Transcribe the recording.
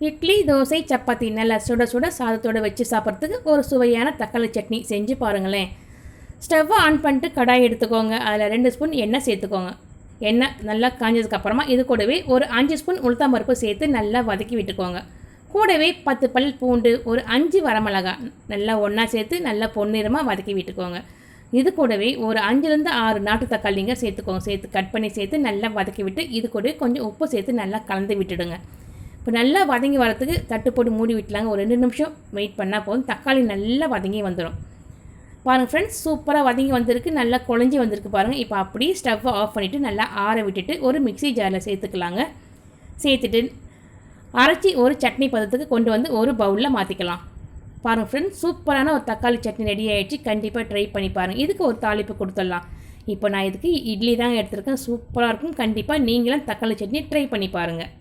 இட்லி, தோசை, சப்பாத்தி நல்லா சுட சுட சாதத்தோடு வச்சு சாப்பிட்றதுக்கு ஒரு சுவையான தக்காளி சட்னி செஞ்சு பாருங்களேன். ஸ்டவ்வை ஆன் பண்ணிட்டு கடாய் எடுத்துக்கோங்க. அதில் 2 ஸ்பூன் எண்ணெய் சேர்த்துக்கோங்க. எண்ணெய் நல்லா காஞ்சதுக்கப்புறமா இது கூடவே ஒரு 5 ஸ்பூன் உளுத்தம்பருப்பு சேர்த்து நல்லா வதக்கி விட்டுக்கோங்க. கூடவே 10 பல் பூண்டு, ஒரு 5 வரமிளகாய் நல்லா ஒன்றா சேர்த்து நல்லா பொன்னிறமாக வதக்கி விட்டுக்கோங்க. இது கூடவே ஒரு 5லேருந்து 6 நாட்டு தக்காளிங்க சேர்த்துக்கோங்க. சேர்த்து கட் பண்ணி சேர்த்து நல்லா வதக்கி விட்டு இது கூடவே கொஞ்சம் உப்பு சேர்த்து நல்லா கலந்து விட்டுடுங்க. இப்போ நல்லா வதங்கி வரத்துக்கு தட்டு போட்டு மூடி விட்டுலாங்க. ஒரு 2 நிமிஷம் வெயிட் பண்ணால் போதும். தக்காளி நல்லா வதங்கி வந்துடும். பாருங்கள் ஃப்ரெண்ட்ஸ், சூப்பராக வதங்கி வந்திருக்கு. நல்லா குழஞ்சி வந்திருக்கு பாருங்கள். இப்போ அப்படியே ஸ்டவ்வை ஆஃப் பண்ணிவிட்டு நல்லா ஆற விட்டுட்டு ஒரு மிக்ஸி ஜாரில் சேர்த்துக்கலாங்க. சேர்த்துட்டு அரைச்சி ஒரு சட்னி பதத்துக்கு கொண்டு வந்து ஒரு பவுலில் மாற்றிக்கலாம். பாருங்கள் ஃப்ரெண்ட்ஸ், சூப்பரான ஒரு தக்காளி சட்னி ரெடி ஆகிடுச்சு. கண்டிப்பாக ட்ரை பண்ணி பாருங்கள். இதுக்கு ஒரு தாளிப்பு கொடுத்துடலாம். இப்போ நான் இதுக்கு இட்லி தாங்க எடுத்துருக்கேன். சூப்பராக இருக்கும். கண்டிப்பாக நீங்களும் தக்காளி சட்னி ட்ரை பண்ணி பாருங்கள்.